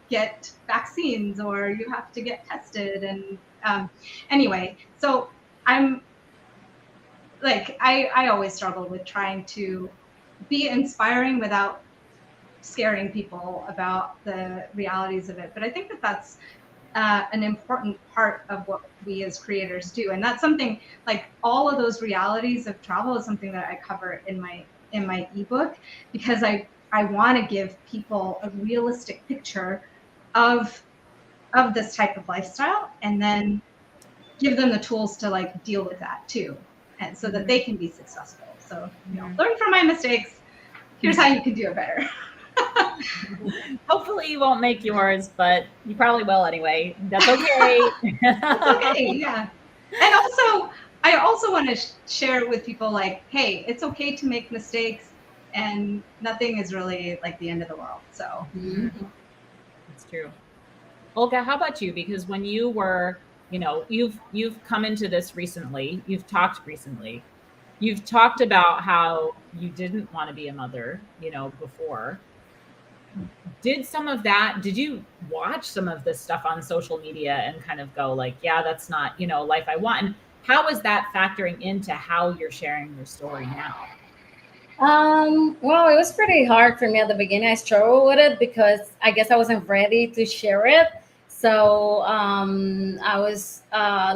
get vaccines or you have to get tested. And anyway, so I'm like, I always struggle with trying to be inspiring without scaring people about the realities of it. But I think that that's an important part of what we as creators do. And that's something like all of those realities of travel is something that I cover in my ebook, because I want to give people a realistic picture of this type of lifestyle, and then give them the tools to like deal with that too, and so that they can be successful. So learn from my mistakes. Here's how you can do it better. Hopefully you won't make yours, but you probably will anyway. That's okay. It's okay, yeah. And also, I also want to share with people like, hey, it's okay to make mistakes, and nothing is really like the end of the world. So It's true. Olga, how about you? Because when you were, you've come into this recently, you've talked recently, you've talked about how you didn't want to be a mother, before. Did you watch some of this stuff on social media and kind of go like, yeah, that's not, life I want? And how is that factoring into how you're sharing your story now? Well, it was pretty hard for me at the beginning. I struggled with it because I guess I wasn't ready to share it. So I was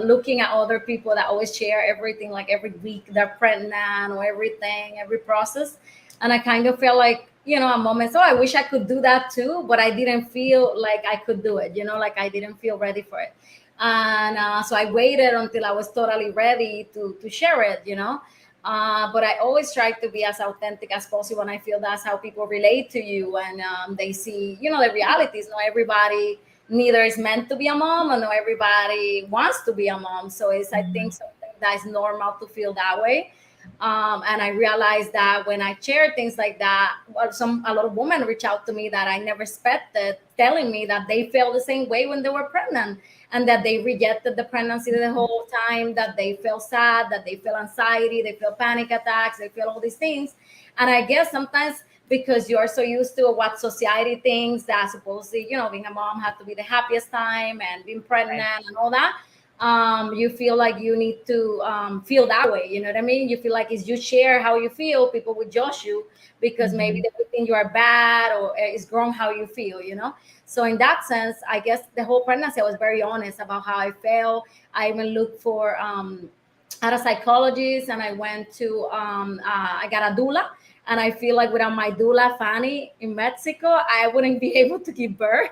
looking at other people that always share everything, like every week they're pregnant or everything, every process. And I kind of felt like, a moment, so I wish I could do that too, but I didn't feel like I could do it, like I didn't feel ready for it. And so I waited until I was totally ready to share it. But I always try to be as authentic as possible, and I feel that's how people relate to you and they see, the realities. Not everybody neither is meant to be a mom, and not everybody wants to be a mom. So it's, I think, something that is normal to feel that way. And I realized that when I share things like that, well, a lot of women reach out to me that I never expected, telling me that they felt the same way when they were pregnant, and that they rejected the pregnancy the whole time, that they feel sad, that they feel anxiety, they feel panic attacks, they feel all these things. And I guess sometimes because you're so used to what society thinks that supposedly, being a mom had to be the happiest time and being pregnant and all that. You feel like you need to feel that way. You know what I mean? You feel like if you share how you feel, people would judge you because maybe they would think you are bad or it's wrong how you feel. So in that sense, I guess the whole pregnancy, I was very honest about how I felt. I even looked for at a psychologist, and I went to I got a doula. And I feel like without my doula, Fanny, in Mexico, I wouldn't be able to give birth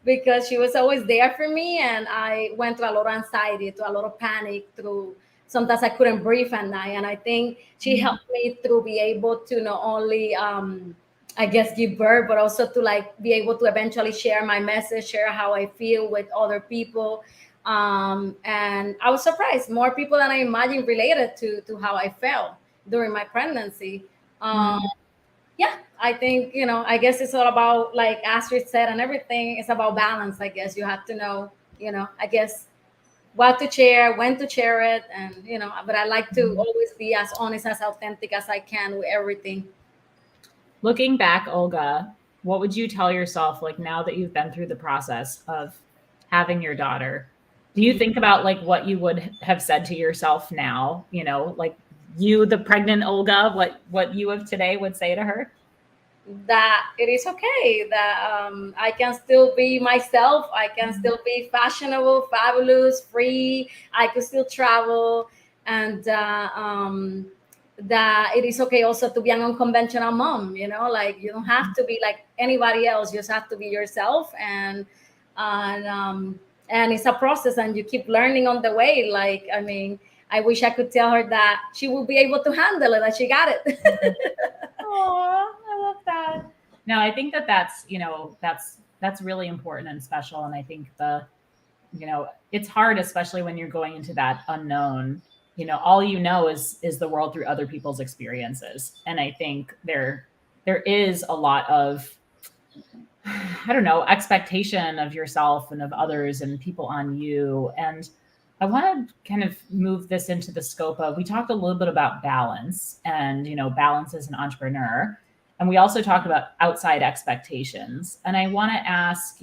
because she was always there for me. And I went through a lot of anxiety, through a lot of panic, through sometimes I couldn't breathe at night. And I think she helped me to be able to not only, I guess, give birth, but also to like be able to eventually share my message, share how I feel with other people. And I was surprised, more people than I imagined related to how I felt during my pregnancy. Yeah, I think, I guess it's all about, like Astrid said, and everything is about balance. I guess you have to know, I guess what to share, when to share it. And, but I like to always be as honest, as authentic as I can with everything. Looking back, Olga, what would you tell yourself, like now that you've been through the process of having your daughter? Do you think about like what you would have said to yourself now, like you, the pregnant Olga, what you of today would say to her? That it is okay, that I can still be myself, I can still be fashionable, fabulous, free, I could still travel, and that it is okay also to be an unconventional mom. Like you don't have to be like anybody else, you just have to be yourself. And it's a process, and you keep learning on the way. Like, I mean, I wish I could tell her that she will be able to handle it, that she got it. Oh, I love that. No, I think that's really important and special. And I think it's hard, especially when you're going into that unknown. All is the world through other people's experiences. And I think there is a lot of, I don't know, expectation of yourself and of others and people on you. And I want to kind of move this into the scope of, we talked a little bit about balance and, balance as an entrepreneur. And we also talked about outside expectations. And I want to ask,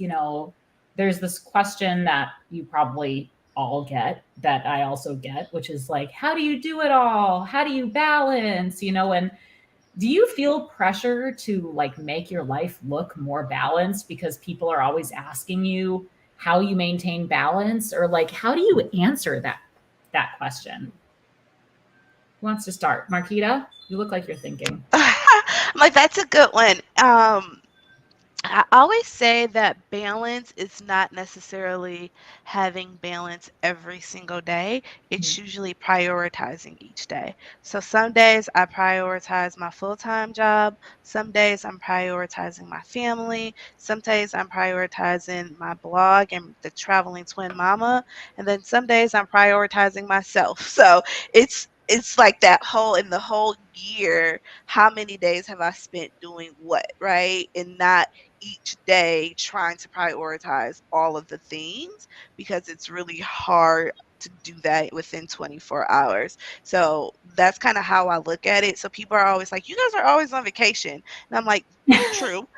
there's this question that you probably all get, that I also get, which is like, how do you do it all? How do you balance? And do you feel pressure to like make your life look more balanced because people are always asking you how you maintain balance, or like, how do you answer that question? Who wants to start? Marquita, you look like you're thinking. I'm like, that's a good one. I always say that balance is not necessarily having balance every single day. It's usually prioritizing each day. So some days I prioritize my full-time job. Some days I'm prioritizing my family. Some days I'm prioritizing my blog and the traveling twin mama. And then some days I'm prioritizing myself. So it's like that whole in the whole year, how many days have I spent doing what, right? And not each day trying to prioritize all of the things, because it's really hard to do that within 24 hours. So that's kind of how I look at it. So people are always like, you guys are always on vacation. And I'm like, true.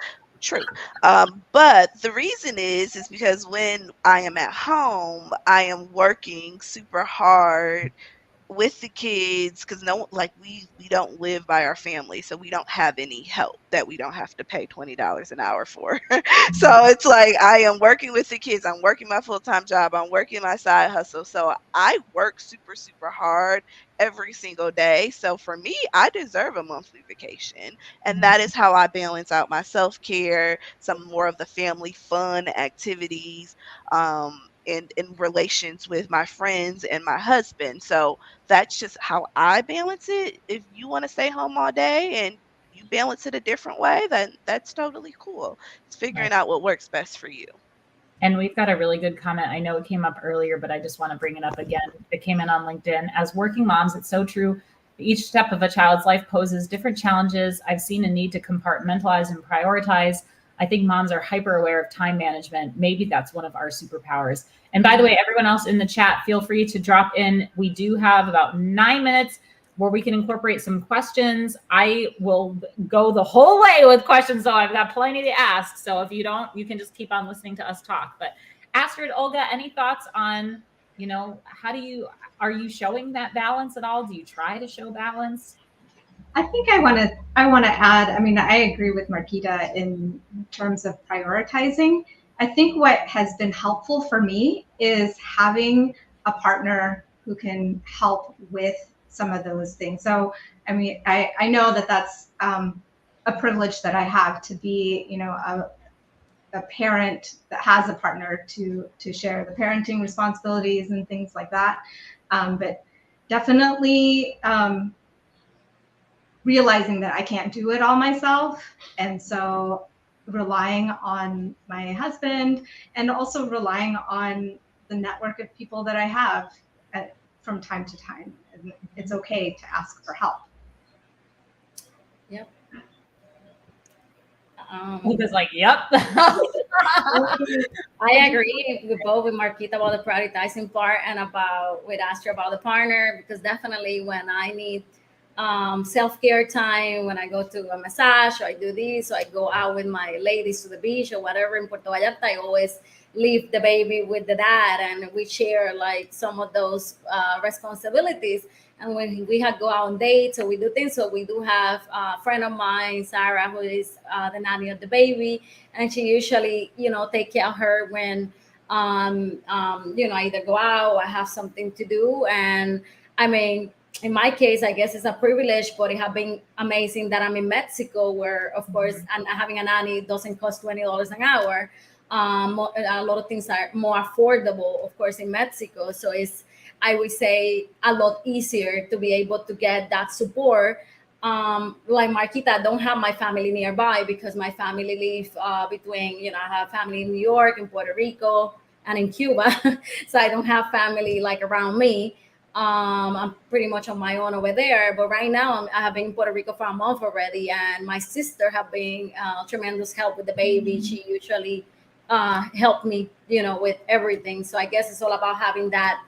True. But the reason is because when I am at home, I am working super hard with the kids, because no, like we don't live by our family, so we don't have any help that we don't have to pay $20 an hour for. So it's like I am working with the kids, I'm working my full-time job, I'm working my side hustle, so I work super super hard every single day. So for me, I deserve a monthly vacation, and that is how I balance out my self-care, some more of the family fun activities, in relations with my friends and my husband. So that's just how I balance it. If you want to stay home all day and you balance it a different way, then that's totally cool. It's figuring Right. out what works best for you. And we've got a really good comment. I know it came up earlier, but I just want to bring it up again. It came in on LinkedIn. As working moms, it's so true. Each step of a child's life poses different challenges. I've seen a need to compartmentalize and prioritize. I think moms are hyper aware of time management. Maybe that's one of our superpowers. And by the way, everyone else in the chat, feel free to drop in. We do have about 9 minutes where we can incorporate some questions. I will go the whole way with questions, though. I've got plenty to ask. So if you don't, you can just keep on listening to us talk. But Astrid, Olga, any thoughts on, are you showing that balance at all? Do you try to show balance? I think I want to add, I mean, I agree with Marquita in terms of prioritizing. I think what has been helpful for me is having a partner who can help with some of those things. So, I mean, I know that that's a privilege that I have to be, a parent that has a partner to share the parenting responsibilities and things like that. But definitely, realizing that I can't do it all myself. And so relying on my husband, and also relying on the network of people that I have from time to time. And it's okay to ask for help. Yep. Olga's like, yep. I agree with both, with Marquita about the prioritizing part and with Astrid about the partner, because definitely when I need self-care time, when I go to a massage or I do this, or I go out with my ladies to the beach or whatever in Puerto Vallarta, I always leave the baby with the dad, and we share like some of those responsibilities. And when we have go out on dates or we do things, so we do have a friend of mine, Sarah, who is the nanny of the baby, and she usually, take care of her when, I either go out or I have something to do. And I mean, in my case, I guess it's a privilege, but it has been amazing that I'm in Mexico, where, of course, and having a nanny doesn't cost $20 an hour. A lot of things are more affordable, of course, in Mexico. So it's, I would say, a lot easier to be able to get that support. Like Marquita, I don't have my family nearby because my family live between, I have family in New York, in Puerto Rico, and in Cuba. So I don't have family like around me. I'm pretty much on my own over there. But right now, I have been in Puerto Rico for a month already, and my sister have been tremendous help with the baby. She usually helped me, with everything. So I guess it's all about having that,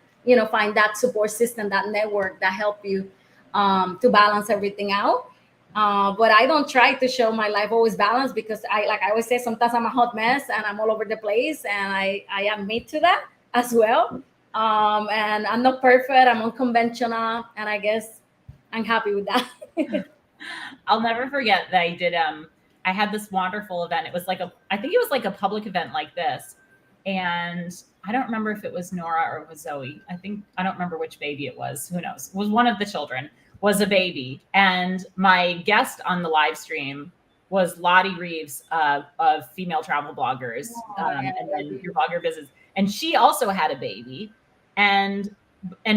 find that support system, that network that help you to balance everything out. But I don't try to show my life always balanced, because I always say, sometimes I'm a hot mess and I'm all over the place, and I admit to that as well. And I'm not perfect, I'm unconventional, and I guess I'm happy with that. I'll never forget that I had this wonderful event. I think it was like a public event like this. And I don't remember if it was Nora or it was Zoe. I don't remember which baby it was. Who knows? It was one of the children was a baby. And my guest on the live stream was Lottie Reeves of Female Travel Bloggers, and then Your Blogger Business. And she also had a baby, and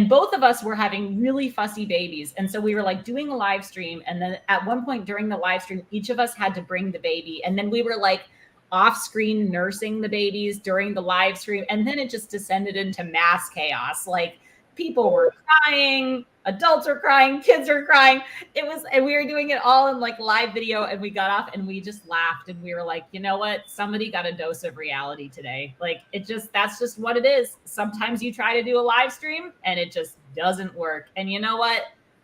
both of us were having really fussy babies. And so we were like doing a live stream. And then at one point during the live stream, each of us had to bring the baby. And then we were like off screen nursing the babies during the live stream. And then it just descended into mass chaos. Like people were crying, adults were crying, kids were crying. And we were doing it all in like live video, and we got off and we just laughed, and we were like, you know what? Somebody got a dose of reality today. Like that's just what it is. Sometimes you try to do a live stream and it just doesn't work. And you know what?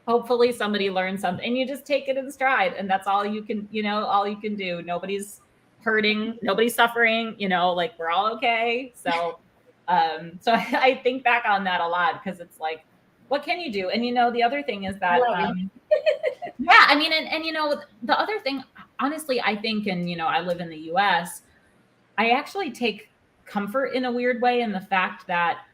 Hopefully somebody learns something, and you just take it in stride, and that's all you can, all you can do. Nobody's hurting, nobody's suffering, like we're all okay. So I think back on that a lot, because it's like, what can you do? And the other thing is that yeah, I mean, and the other thing, honestly, I think, and I live in the US, I actually take comfort in a weird way in the fact that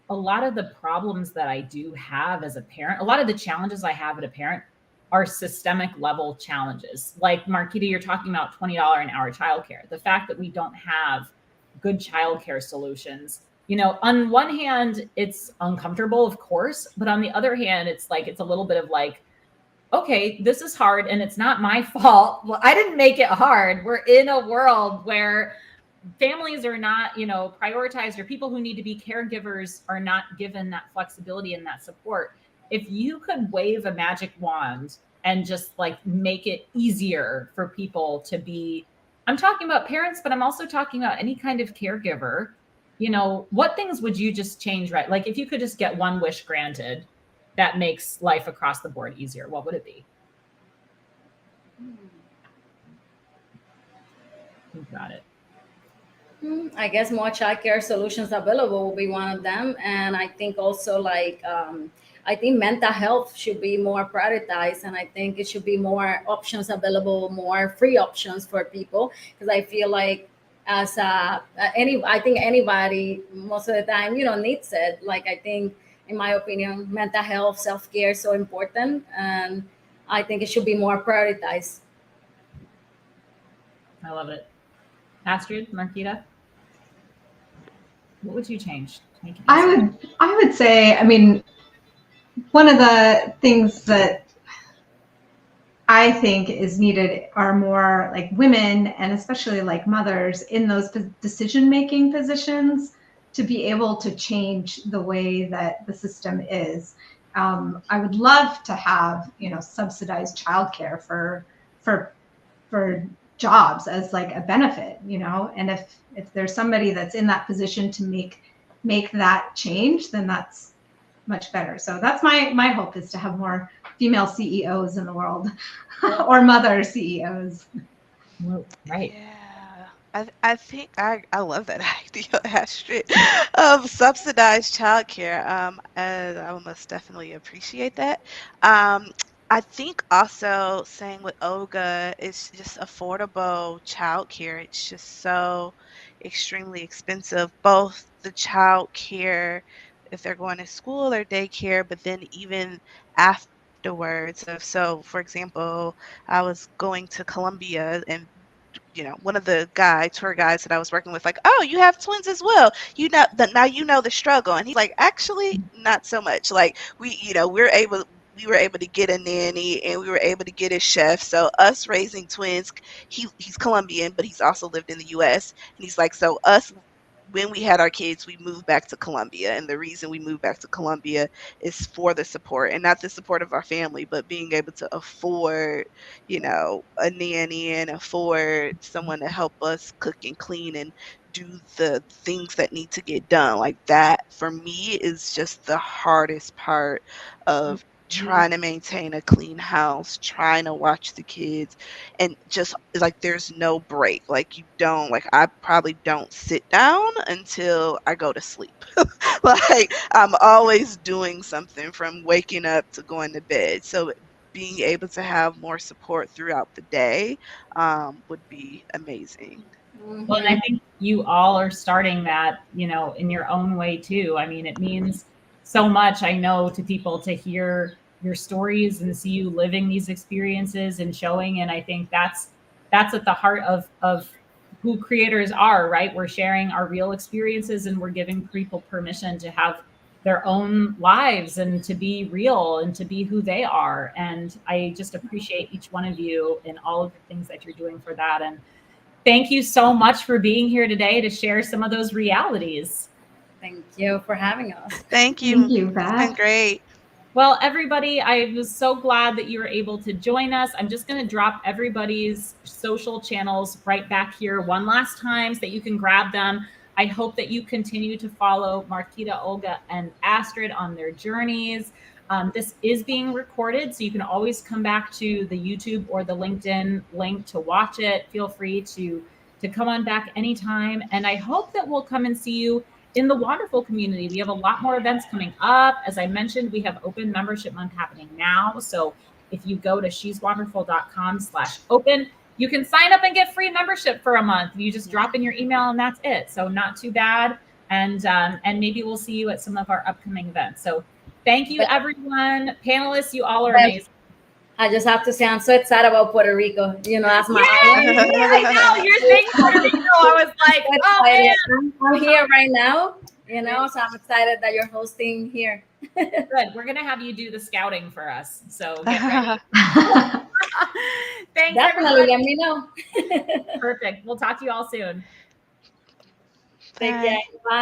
a lot of the problems that I do have as a parent, a lot of the challenges I have as a parent are systemic level challenges. Like Marquita, you're talking about $20 an hour childcare. The fact that we don't have good childcare solutions. On one hand, it's uncomfortable, of course, but on the other hand, it's a little bit of like, okay, this is hard and it's not my fault. Well, I didn't make it hard. We're in a world where families are not, prioritized, or people who need to be caregivers are not given that flexibility and that support. If you could wave a magic wand and just like make it easier for people to be, I'm talking about parents, but I'm also talking about any kind of caregiver, what things would you just change, right? Like if you could just get one wish granted that makes life across the board easier, what would it be? You got it. I guess more childcare solutions available will be one of them. And I think also I think mental health should be more prioritized, and I think it should be more options available, more free options for people. Because I feel like I think anybody most of the time, needs it. Like I think, in my opinion, mental health, self-care is so important, and I think it should be more prioritized. I love it. Astrid, Marquita, what would you change? I would say, I mean, one of the things that I think is needed are more like women, and especially like mothers in those decision-making positions, to be able to change the way that the system is. I would love to have, subsidized childcare for jobs as like a benefit, and if there's somebody that's in that position to make that change, then that's much better. So that's my hope, is to have more female CEOs in the world or mother CEOs. Right. Yeah. I think I love that idea, Astrid, of subsidized childcare. And I most definitely appreciate that. I think also saying with Olga, it's just affordable childcare. It's just so extremely expensive, both the childcare if they're going to school or daycare, but then even afterwards. So, for example, I was going to Colombia, and one of the tour guides that I was working with, like, oh, you have twins as well. Now the struggle. And he's like, actually, not so much. Like we were able to get a nanny, and we were able to get a chef. So us raising twins, he's Colombian, but he's also lived in the US. And he's like, so us, when we had our kids, we moved back to Colombia. And the reason we moved back to Colombia is for the support, and not the support of our family, but being able to afford, a nanny and afford someone to help us cook and clean and do the things that need to get done. Like that, for me, is just the hardest part of trying to maintain a clean house, trying to watch the kids, and just like there's no break. Like I probably don't sit down until I go to sleep. Like I'm always doing something from waking up to going to bed. So being able to have more support throughout the day would be amazing. Well, and I think you all are starting that, in your own way too. I mean, it means so much, I know, to people to hear your stories and see you living these experiences and showing. And I think that's that's at the heart of who creators are, right? We're sharing our real experiences and we're giving people permission to have their own lives and to be real and to be who they are. And I just appreciate each one of you and all of the things that you're doing for that. And thank you so much for being here today to share some of those realities. Thank you for having us. Thank you. Thank you, It's been Beth. great. Well, everybody, I was so glad that you were able to join us. I'm just going to drop everybody's social channels right back here one last time so that you can grab them. I hope that you continue to follow Marquita, Olga, and Astrid on their journeys. This is being recorded, so you can always come back to the YouTube or the LinkedIn link to watch it. Feel free to come on back anytime. And I hope that we'll come and see you in the Wonderful community. We have a lot more events coming up. As I mentioned, we have open membership month happening now. So if you go to sheswonderful.com/open, you can sign up and get free membership for a month. You just drop in your email and that's it. So not too bad. And maybe we'll see you at some of our upcoming events. So thank you, everyone. Panelists, you all are amazing. I just have to say, I'm so excited about Puerto Rico. That's my Yay! island. I know, you're saying Puerto Rico. I was like, oh man. I'm here right now, so I'm excited that you're hosting here. Good. We're going to have you do the scouting for us. So get ready. Thanks, Definitely, everybody. let me know. Perfect. We'll talk to you all soon. Take Bye. care. Bye.